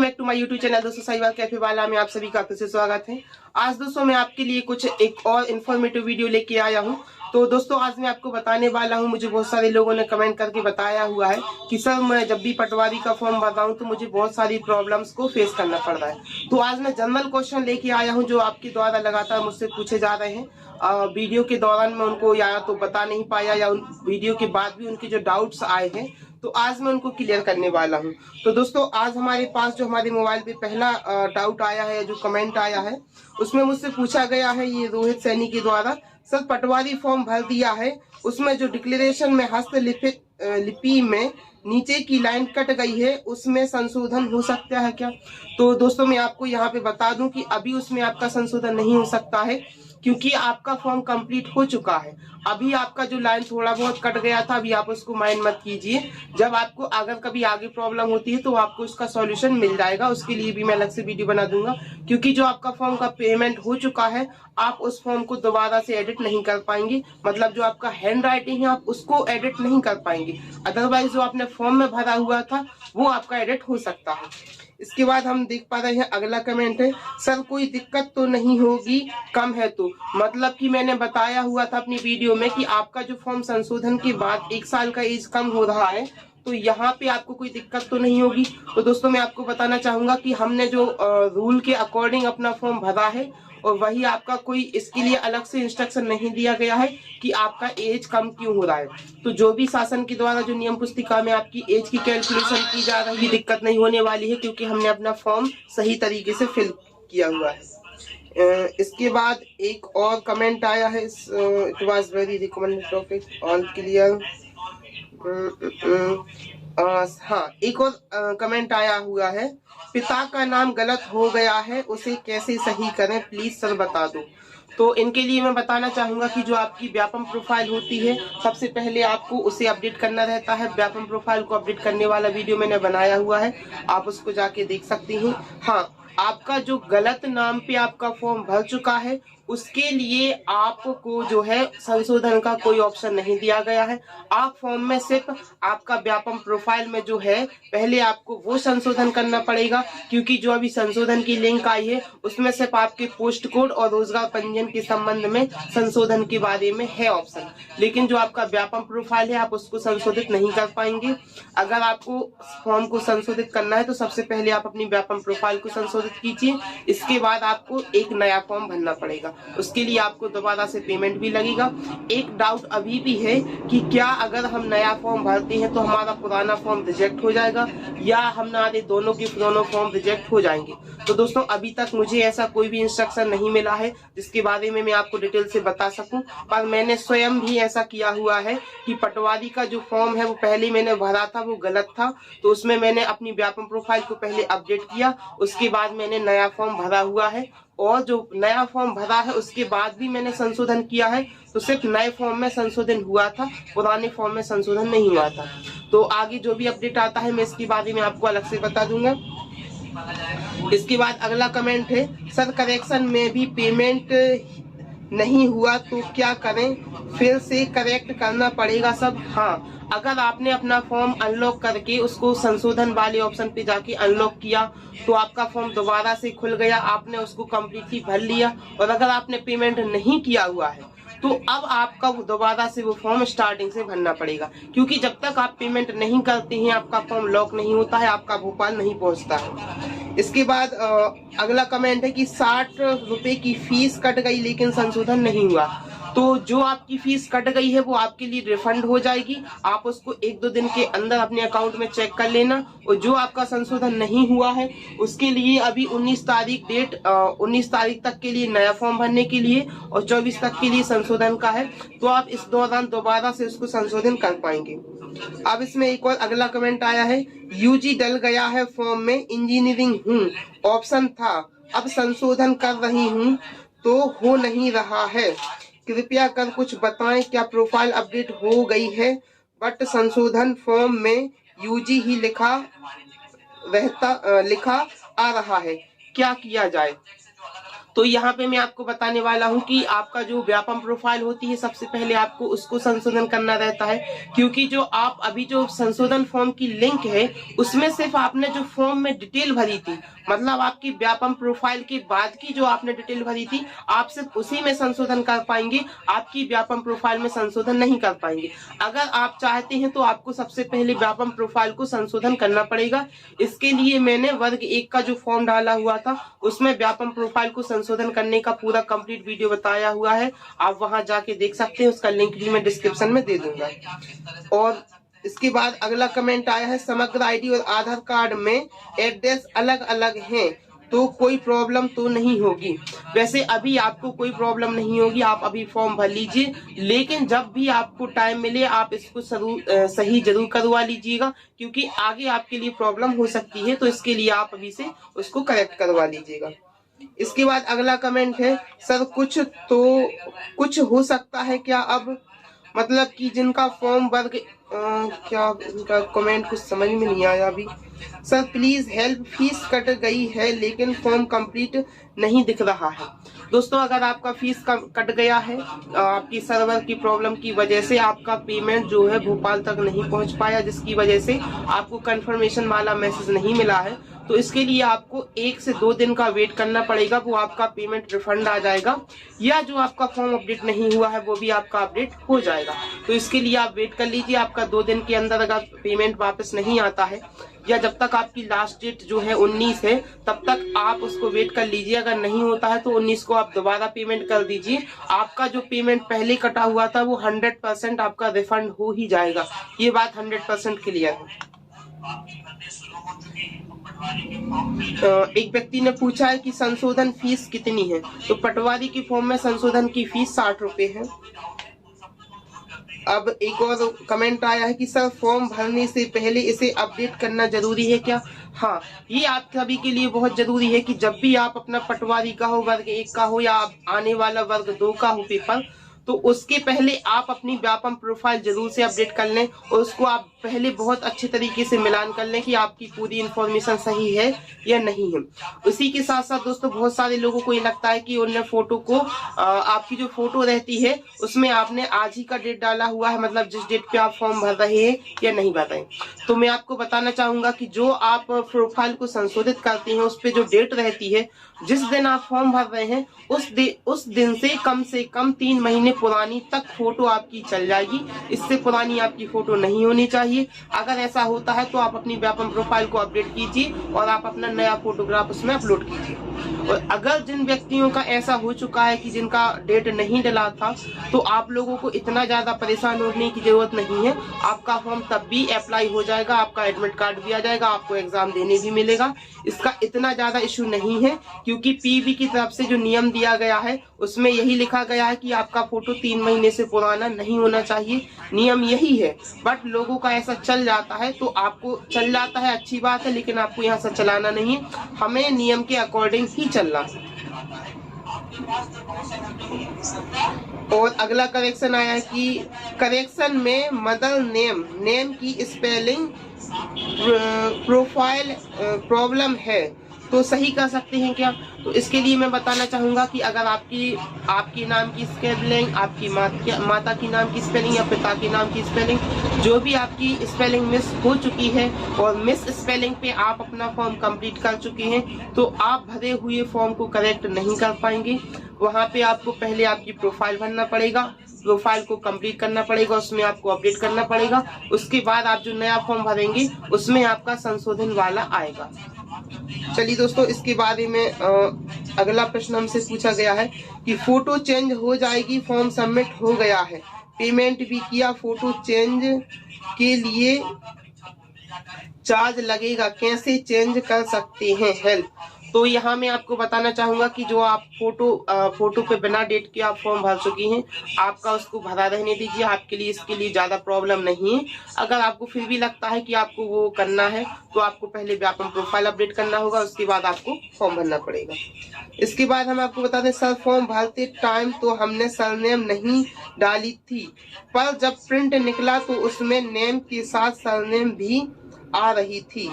Back to my YouTube channel दोस्तों Sahiwal cafe वाला में आप सभी का फिर से स्वागत है। आज दोस्तों मैं आपके लिए कुछ एक और इन्फॉर्मेटिव वीडियो लेके आया हूं। तो दोस्तों आज मैं आपको बताने वाला हूं, मुझे बहुत सारे लोगों ने कमेंट करके बताया हुआ है कि सर मैं जब भी पटवारी का फॉर्म भरता हूं तो मुझे बहुत सारी प्रॉब्लम्स को फेस करना पड़ रहा है। तो आज मैं जनरल क्वेश्चन लेके आया हूँ जो आपके द्वारा लगातार मुझसे पूछे जा रहे हैं। वीडियो के दौरान मैं उनको या तो बता नहीं पाया या उन वीडियो के बाद भी उनके जो डाउट्स आए हैं तो आज मैं उनको क्लियर करने वाला हूं। तो दोस्तों आज हमारे पास जो हमारे मोबाइल पे पहला डाउट आया है, जो कमेंट आया है, उसमें मुझसे पूछा गया है ये रोहित सैनी के द्वारा, सर पटवारी फॉर्म भर दिया है, उसमें जो डिक्लेरेशन में हस्तलिखित लिपि में नीचे की लाइन कट गई है उसमें संशोधन हो सकता है क्या? तो दोस्तों मैं आपको यहाँ पे बता दूं कि अभी उसमें आपका संशोधन नहीं हो सकता है क्योंकि आपका फॉर्म कंप्लीट हो चुका है। अभी आपका जो लाइन थोड़ा बहुत कट गया था, अभी आप उसको माइंड मत कीजिए। जब आपको अगर कभी आगे प्रॉब्लम होती है तो आपको इसका सॉल्यूशन मिल जाएगा, उसके लिए भी मैं अलग से वीडियो बना दूंगा। क्योंकि जो आपका फॉर्म का पेमेंट हो चुका है, आप उस फॉर्म को दोबारा से एडिट नहीं कर पाएंगे। मतलब जो आपका हैंड राइटिंग है आप उसको एडिट नहीं कर पाएंगे, अदरवाइज जो आपने फॉर्म में भरा हुआ था वो आपका एडिट हो सकता है। इसके बाद हम देख पा रहे हैं अगला कमेंट है, सर कोई दिक्कत तो नहीं होगी, कम है तो? मतलब कि मैंने बताया हुआ था अपनी वीडियो में कि आपका जो फॉर्म संशोधन के बाद 1 साल का एज कम हो रहा है, तो यहाँ पे आपको कोई दिक्कत तो नहीं होगी। तो दोस्तों मैं आपको बताना चाहूंगा कि हमने जो रूल के अकॉर्डिंग अपना फॉर्म भरा है और वही आपका कोई इसके लिए अलग से इंस्ट्रक्शन नहीं दिया गया है कि आपका एज कम क्यों हो रहा है। तो जो भी शासन के द्वारा जो नियम पुस्तिका में आपकी एज की कैलकुलेशन की जा रही है, दिक्कत नहीं होने वाली है क्योंकि हमने अपना फॉर्म सही तरीके से फिल किया हुआ है। इसके बाद एक और कमेंट आया है, it was very recommended topic all clear. हाँ एक और कमेंट आया हुआ है, पिता का नाम गलत हो गया है उसे कैसे सही करें प्लीज सर बता दो। तो इनके लिए मैं बताना चाहूंगा कि जो आपकी व्यापम प्रोफाइल होती है, सबसे पहले आपको उसे अपडेट करना रहता है। व्यापम प्रोफाइल को अपडेट करने वाला वीडियो मैंने बनाया हुआ है, आप उसको जाके देख सकती हैं। हाँ आपका जो गलत नाम पे आपका फॉर्म भर चुका है उसके लिए आपको जो है संशोधन का कोई ऑप्शन नहीं दिया गया है। आप फॉर्म में सिर्फ आपका व्यापम प्रोफाइल में जो है पहले आपको वो संशोधन करना पड़ेगा, क्योंकि जो अभी संशोधन की लिंक आई है उसमें सिर्फ आपके पोस्ट कोड और रोजगार पंजीयन के संबंध में संशोधन के बारे में है ऑप्शन, लेकिन जो आपका व्यापम प्रोफाइल है आप उसको संशोधित नहीं कर पाएंगे। अगर आपको फॉर्म को संशोधित करना है तो सबसे पहले आप अपनी व्यापम प्रोफाइल को संशोधित कीजिए, इसके बाद आपको एक नया फॉर्म भरना पड़ेगा, उसके लिए आपको दोबारा से पेमेंट भी लगेगा। एक डाउट अभी भी है कि क्या अगर हम नया फॉर्म भरते हैं तो हमारा पुराना फॉर्म रिजेक्ट हो जाएगा या हमारे दोनों के दोनों फॉर्म रिजेक्ट हो जाएंगे। तो दोस्तों अभी तक मुझे ऐसा कोई भी इंस्ट्रक्शन नहीं मिला है जिसके बारे में मैं आपको डिटेल से बता सकूं, पर मैंने स्वयं भी ऐसा किया हुआ है कि पटवारी का जो फॉर्म है वो पहले मैंने भरा था वो गलत था, तो उसमें मैंने अपनी व्यापम प्रोफाइल को पहले अपडेट किया, उसके बाद मैंने नया फॉर्म भरा हुआ है, और जो नया फॉर्म भरा है उसके बाद भी मैंने संशोधन किया है, तो सिर्फ नए फॉर्म में संशोधन हुआ था, पुराने फॉर्म में संशोधन नहीं हुआ था। तो आगे जो भी अपडेट आता है मैं इसके बारे में आपको अलग से बता दूंगा। इसके बाद अगला कमेंट है, सर करेक्शन में भी पेमेंट नहीं हुआ तो क्या करें, फिर से करेक्ट करना पड़ेगा सब? हाँ अगर आपने अपना फॉर्म अनलॉक करके उसको संशोधन वाले ऑप्शन पे जाके अनलॉक किया तो आपका फॉर्म दोबारा से खुल गया, आपने उसको कम्प्लीटली भर लिया, और अगर आपने पेमेंट नहीं किया हुआ है तो अब आपका दोबारा से वो फॉर्म स्टार्टिंग से भरना पड़ेगा, क्योंकि जब तक आप पेमेंट नहीं करते हैं आपका फॉर्म लॉक नहीं होता है, आपका भोपाल नहीं पहुंचता है। इसके बाद अगला कमेंट है कि 60 रुपए की फीस कट गई लेकिन संशोधन नहीं हुआ। तो जो आपकी फीस कट गई है वो आपके लिए रिफंड हो जाएगी, आप उसको 1-2 दिन के अंदर अपने अकाउंट में चेक कर लेना। और जो आपका संशोधन नहीं हुआ है उसके लिए अभी 19 तारीख तक के लिए नया फॉर्म भरने के लिए और 24 तक के लिए संशोधन का है, तो आप इस दौरान दोबारा से उसको संशोधन कर पाएंगे। अब इसमें एक और अगला कमेंट आया है, यूजी डल गया है फॉर्म में, इंजीनियरिंग हूँ ऑप्शन था, अब संशोधन कर रही हूँ तो हो नहीं रहा है, कृपया कर कुछ बताएं, क्या प्रोफाइल अपडेट हो गई है बट संशोधन फॉर्म में यूजी ही लिखा आ रहा है, क्या किया जाए? तो यहाँ पे मैं आपको बताने वाला हूँ कि आपका जो व्यापम प्रोफाइल होती है, सबसे पहले आपको उसको संशोधन करना रहता है, क्योंकि जो आप अभी जो संशोधन फॉर्म की लिंक है उसमें सिर्फ आपने जो फॉर्म में डिटेल भरी थी, मतलब आपकी व्यापम प्रोफाइल के बाद की जो आपने डिटेल भरी थी, आप सिर्फ उसी में संशोधन कर पाएंगे, आपकी व्यापम प्रोफाइल में संशोधन नहीं कर पाएंगे। अगर आप चाहते हैं तो आपको सबसे पहले व्यापम प्रोफाइल को संशोधन करना पड़ेगा। इसके लिए मैंने वर्ग 1 का जो फॉर्म डाला हुआ था उसमें व्यापम प्रोफाइल को संशोधन करने का पूरा कंप्लीट वीडियो बताया हुआ है, आप वहां जाके देख सकते हैं, उसका लिंक भी मैं डिस्क्रिप्शन में दे दूंगा। और इसके बाद अगला कमेंट आया है, समग्र आईडी और आधार कार्ड में एड्रेस अलग अलग हैं तो कोई प्रॉब्लम तो नहीं होगी। वैसे अभी आपको कोई प्रॉब्लम नहीं होगी, आप अभी फॉर्म भर लीजिए, लेकिन जब भी आपको टाइम मिले आप इसको सही जरूर करवा लीजिएगा, क्योंकि आगे आपके लिए प्रॉब्लम हो सकती है, तो इसके लिए आप अभी से उसको करेक्ट करवा लीजिएगा। इसके बाद अगला कमेंट है, सर कुछ हो सकता है क्या अब, मतलब कि जिनका फॉर्म वर्ग क्या उनका कमेंट कुछ समझ में नहीं आया अभी। Sir please help, fees cut गई है लेकिन फॉर्म कंप्लीट नहीं दिख रहा है। दोस्तों अगर आपका फीस कट गया है, आपकी सर्वर की प्रॉब्लम की वजह से आपका पेमेंट जो है भोपाल तक नहीं पहुंच पाया, जिसकी वजह से आपको कंफर्मेशन वाला मैसेज नहीं मिला है, तो इसके लिए आपको 1 से 2 दिन का वेट करना पड़ेगा, वो आपका पेमेंट रिफंड आ जाएगा, या जो आपका फॉर्म अपडेट नहीं हुआ है वो भी आपका अपडेट हो जाएगा। तो इसके लिए आप वेट कर लीजिए, आपका 2 दिन के अंदर अगर पेमेंट वापस नहीं आता है, या जब तक आपकी लास्ट डेट जो है 19 है तब तक आप उसको वेट कर लीजिए। अगर नहीं होता है तो 19 को आप दोबारा पेमेंट कर दीजिए, आपका जो पेमेंट पहले कटा हुआ था वो 100% आपका रिफंड हो ही जाएगा, ये बात 100% क्लियर है। एक व्यक्ति ने पूछा है कि संशोधन फीस कितनी है, तो पटवारी के फॉर्म में संशोधन की फीस 60 रुपए है। अब एक और कमेंट आया है कि सर फॉर्म भरने से पहले इसे अपडेट करना जरूरी है क्या। हाँ, ये आप सभी के लिए बहुत जरूरी है कि जब भी आप अपना पटवारी का हो, वर्ग 1 का हो, या आने वाला वर्ग 2 का हो पेपर, तो उसके पहले आप अपनी व्यापम प्रोफाइल जरूर से अपडेट कर लें, और उसको आप पहले बहुत अच्छे तरीके से मिलान कर लें कि आपकी पूरी इंफॉर्मेशन सही है या नहीं है। उसी के साथ साथ दोस्तों बहुत सारे लोगों को ये लगता है कि उन्हें फोटो को आपकी जो फोटो रहती है उसमें आपने आज ही का डेट डाला हुआ है, मतलब जिस डेट पे आप फॉर्म भर रहे हैं या नहीं भर रहे हैं। तो मैं आपको बताना चाहूंगा कि जो आप प्रोफाइल को संशोधित करते हैं उस पे जो डेट रहती है, जिस दिन आप फॉर्म भर रहे हैं उस दिन से कम 3 महीने पुरानी तक फोटो आपकी चल जाएगी, इससे पुरानी आपकी फोटो नहीं होनी चाहिए। अगर ऐसा होता है तो आप अपनी व्यापम प्रोफाइल को अपडेट कीजिए और आप अपना नया फोटोग्राफ उसमें अपलोड कीजिए। और अगर जिन व्यक्तियों का ऐसा हो चुका है कि जिनका डेट नहीं डला था, तो आप लोगों को इतना ज्यादा परेशान होने की जरूरत नहीं है, आपका फॉर्म तब भी अप्लाई हो जाएगा, आपका एडमिट कार्ड भी आ जाएगा, आपको एग्जाम देने भी मिलेगा। इसका इतना ज्यादा इशू नहीं है, क्योंकि पीबी की तरफ से जो नियम दिया गया है उसमें यही लिखा गया है कि आपका फोटो 3 महीने से पुराना नहीं होना चाहिए, नियम यही है। बट लोगों का ऐसा चल जाता है, तो आपको चल जाता है अच्छी बात है, लेकिन आपको यहाँ से चलाना नहीं है, हमें नियम के अकॉर्डिंग ही चलना है। और अगला करेक्शन आया है कि करेक्शन में मदर नेम की स्पेलिंग प्रोफाइल प्रॉब्लम है, तो सही कर सकते हैं क्या। तो इसके लिए मैं बताना चाहूंगा कि अगर आपकी नाम की स्पेलिंग, आपकी माता की नाम की स्पेलिंग या पिता के नाम की स्पेलिंग, जो भी आपकी स्पेलिंग मिस हो चुकी है और मिस स्पेलिंग पे आप अपना फॉर्म कंप्लीट कर चुके हैं, तो आप भरे हुए फॉर्म को करेक्ट नहीं कर पाएंगे। वहां पे आपको पहले आपकी प्रोफाइल भरना पड़ेगा, प्रोफाइल को कंप्लीट करना पड़ेगा, उसमें आपको अपडेट करना पड़ेगा, उसके बाद आप जो नया फॉर्म भरेंगे उसमें आपका संशोधन वाला आएगा। चलिए दोस्तों, इसके बारे में अगला प्रश्न हमसे पूछा गया है कि फोटो चेंज हो जाएगी, फॉर्म सबमिट हो गया है, पेमेंट भी किया, फोटो चेंज के लिए चार्ज लगेगा, कैसे चेंज कर सकते हैं, हेल्प। तो यहाँ मैं आपको बताना चाहूंगा कि जो आप फोटो पे बिना डेट के आप फॉर्म भर चुकी हैं, आपका उसको भरा रहने दीजिए, आपके लिए इसके लिए ज्यादा प्रॉब्लम नहीं है। अगर आपको फिर भी लगता है कि आपको वो करना है, तो आपको पहले व्यापम प्रोफाइल अपडेट करना होगा, उसके बाद आपको फॉर्म भरना पड़ेगा। इसके बाद हम आपको बता दें, सर फॉर्म भरते टाइम तो हमने सरनेम नहीं डाली थी, पर जब प्रिंट निकला तो उसमें नेम के साथ सरनेम भी आ रही थी,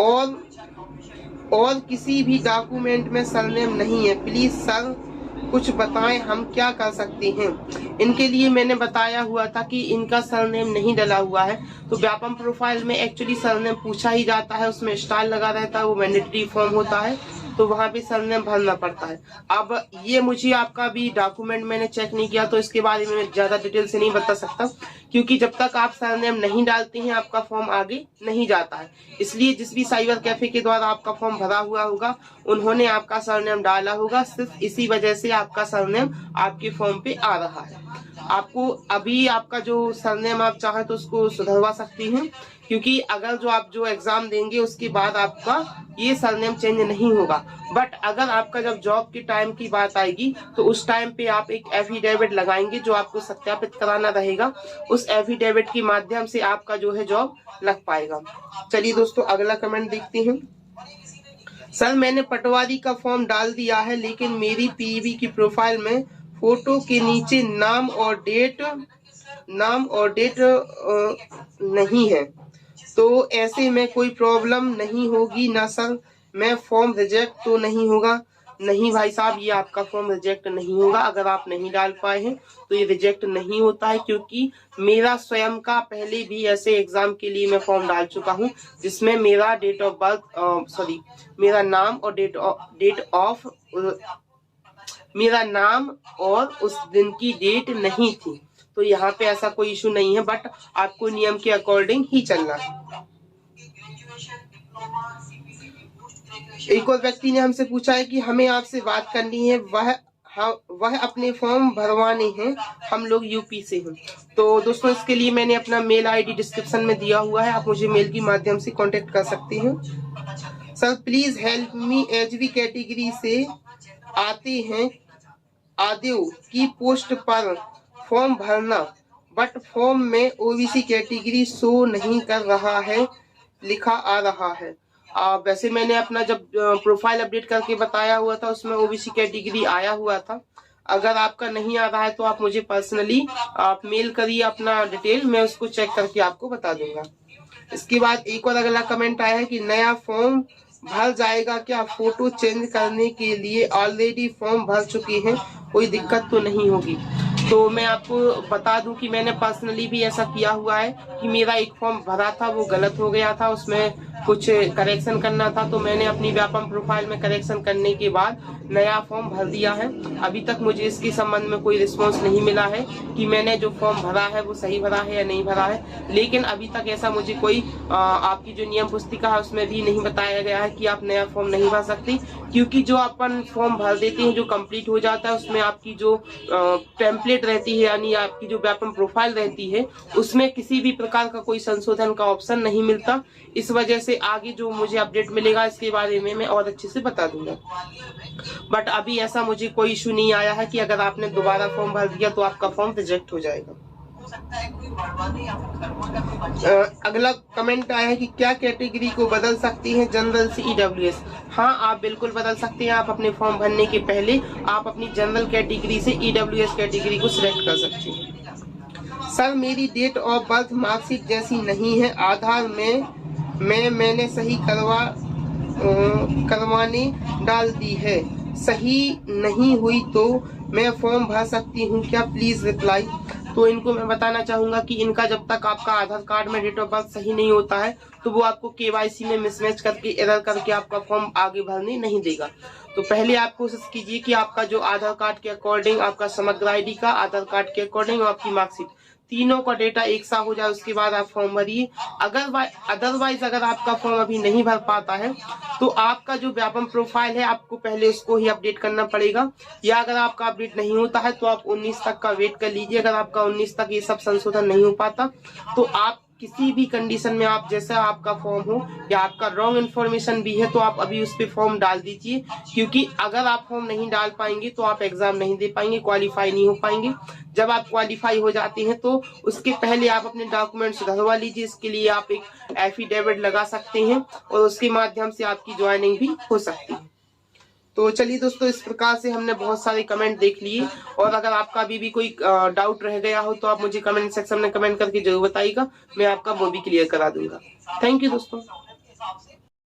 और और किसी भी डॉक्यूमेंट में सरनेम नहीं है। प्लीज सर कुछ बताएं, हम क्या कर सकते हैं। इनके लिए मैंने बताया हुआ था कि इनका सरनेम नहीं डला हुआ है, तो व्यापम प्रोफाइल में एक्चुअली सरनेम पूछा ही जाता है, उसमें स्टार लगा रहता है, वो मैंडेटरी फॉर्म होता है, तो वहां पे सरनेम भरना पड़ता है। अब ये मुझे आपका भी डॉक्यूमेंट मैंने चेक नहीं किया, तो इसके बारे में मैं ज्यादा डिटेल से नहीं बता सकता, क्योंकि जब तक आप सरनेम नहीं डालते हैं आपका फॉर्म आगे नहीं जाता है। इसलिए जिस भी साइबर कैफे के द्वारा आपका फॉर्म भरा हुआ होगा उन्होंने आपका सरनेम डाला होगा, सिर्फ इसी वजह से आपका सरनेम आपके फॉर्म पे आ रहा है। आपको अभी आपका जो सरनेम आप चाहे तो उसको सुधरवा सकती हैं, क्योंकि अगर जो एग्जाम देंगे उसके बाद आपका ये सरनेम चेंज नहीं होगा। बट अगर आपका जब जॉब के टाइम की बात आएगी तो उस टाइम पे आप एक एफिडेविट लगाएंगे जो आपको सत्यापित कराना रहेगा, उस एफिडेविट के माध्यम से आपका जो है जॉब लग पाएगा। चलिए दोस्तों अगला कमेंट देखते हैं। सर मैंने पटवारी का फॉर्म डाल दिया है, लेकिन मेरी पीईबी की प्रोफाइल में फोटो के नीचे नाम और डेट नहीं है, तो ऐसे में कोई प्रॉब्लम नहीं होगी ना सर? मैं फॉर्म रिजेक्ट तो नहीं होगा? नहीं भाई साहब, ये आपका फॉर्म रिजेक्ट नहीं होगा। अगर आप नहीं डाल पाए हैं तो ये रिजेक्ट नहीं होता है, क्योंकि मेरा स्वयं का पहले भी ऐसे एग्जाम के लिए मैं फॉर्म डाल चुका हूँ जिसमें मेरा डेट ऑफ बर्थ मेरा नाम और उस दिन की डेट नहीं थी, तो यहाँ पे ऐसा कोई इशू नहीं है। बट आपको नियम के अकॉर्डिंग ही चलना है। एक और व्यक्ति ने हमसे पूछा है कि हमें आपसे बात करनी है, वह अपने फॉर्म भरवाने हैं, हम लोग यूपी से हैं। तो दोस्तों इसके लिए मैंने अपना मेल आईडी डिस्क्रिप्शन में दिया हुआ है, आप मुझे मेल के माध्यम से कांटेक्ट कर सकते हैं। Sir please help me, HV category से आते हैं आदिव की पोस्ट पर फॉर्म भरना, बट फॉर्म में ओबीसी कैटेगरी शो नहीं कर रहा है, लिखा आ रहा है। वैसे मैंने अपना जब प्रोफाइल अपडेट करके बताया हुआ था उसमें ओबीसी कैटेगरी आया हुआ था। अगर आपका नहीं आ रहा है तो आप मुझे पर्सनली आप मेल करिए अपना डिटेल, मैं उसको चेक करके आपको बता दूंगा। इसके बाद एक और अगला कमेंट आया है कि नया फॉर्म भर जाएगा क्या? फोटो चेंज करने के लिए ऑलरेडी फॉर्म भर चुके हैं, कोई दिक्कत तो नहीं होगी? तो मैं आपको बता दूं कि मैंने पर्सनली भी ऐसा किया हुआ है कि मेरा एक फॉर्म भरा था वो गलत हो गया था, उसमें कुछ करेक्शन करना था, तो मैंने अपनी व्यापम प्रोफाइल में करेक्शन करने के बाद नया फॉर्म भर दिया है। अभी तक मुझे इसके संबंध में कोई रिस्पॉन्स नहीं मिला है कि मैंने जो फॉर्म भरा है वो सही भरा है या नहीं भरा है, लेकिन अभी तक ऐसा मुझे कोई आपकी जो नियम पुस्तिका है उसमें भी नहीं बताया गया है कि आप नया फॉर्म नहीं भर सकती, क्योंकि जो अपन फॉर्म भर देते हैं जो कंप्लीट हो जाता है उसमें आपकी जो टेम्पलेट रहती है यानी आपकी जो व्यापम प्रोफाइल रहती है उसमें किसी भी प्रकार का कोई संशोधन का ऑप्शन नहीं मिलता। इस वजह से आगे जो मुझे अपडेट मिलेगा इसके बारे में मैं और अच्छे से बता दूंगा। बट अभी ऐसा मुझे कोई इशू नहीं आया है कि अगर आपने दोबारा फॉर्म भर दिया तो आपका फॉर्म रिजेक्ट हो जाएगा। अगला कमेंट आया है कि क्या कैटेगरी को बदल सकती हैं जनरल से ईडब्ल्यूएस? हाँ आप बिल्कुल बदल सकते हैं। आप अपने फॉर्म भरने के पहले आप अपनी जनरल कैटेगरी से ईडब्ल्यूएस कैटेगरी को सिलेक्ट कर सकते हैं। सर मेरी डेट ऑफ बर्थ मार्कशीट जैसी नहीं है, आधार में मैंने सही करवाने डाल दी है, सही नहीं हुई तो मैं फॉर्म भर सकती हूँ क्या? Please reply. तो इनको मैं बताना चाहूंगा कि इनका जब तक आपका आधार कार्ड में डेट ऑफ बर्थ सही नहीं होता है तो वो आपको केवाईसी में मिसमैच करके एरर करके आपका फॉर्म आगे भरने नहीं देगा। तो पहले आप कोशिश कीजिए कि आपका जो आधार कार्ड के अकॉर्डिंग आपका समग्र आईडी का, आधार कार्ड के अकॉर्डिंग और आपकी मार्कशीट तीनों का डेटा एक सा हो जाए, उसके बाद आप फॉर्म भरिए। अदरवाइज अगर आपका फॉर्म अभी नहीं भर पाता है तो आपका जो व्यापम प्रोफाइल है आपको पहले उसको ही अपडेट करना पड़ेगा, या अगर आपका अपडेट नहीं होता है तो आप 19 तक का वेट कर लीजिए। अगर आपका 19 तक ये सब संशोधन नहीं हो पाता तो आप किसी भी कंडीशन में आप जैसा आपका फॉर्म हो या आपका रॉन्ग इन्फॉर्मेशन भी है तो आप अभी उस पे फॉर्म डाल दीजिए, क्योंकि अगर आप फॉर्म नहीं डाल पाएंगे तो आप एग्जाम नहीं दे पाएंगे, क्वालिफाई नहीं हो पाएंगे। जब आप क्वालिफाई हो जाते हैं तो उसके पहले आप अपने डॉक्यूमेंट सुधरवा लीजिए। इसके लिए आप एक एफिडेविट लगा सकते हैं और उसके माध्यम से आपकी ज्वाइनिंग भी हो सकती है। तो चलिए दोस्तों, इस प्रकार से हमने बहुत सारे कमेंट देख लिए, और अगर आपका अभी भी कोई डाउट रह गया हो तो आप मुझे कमेंट सेक्शन में कमेंट करके जरूर बताइएगा, मैं आपका वो भी क्लियर करा दूंगा। थैंक यू दोस्तों।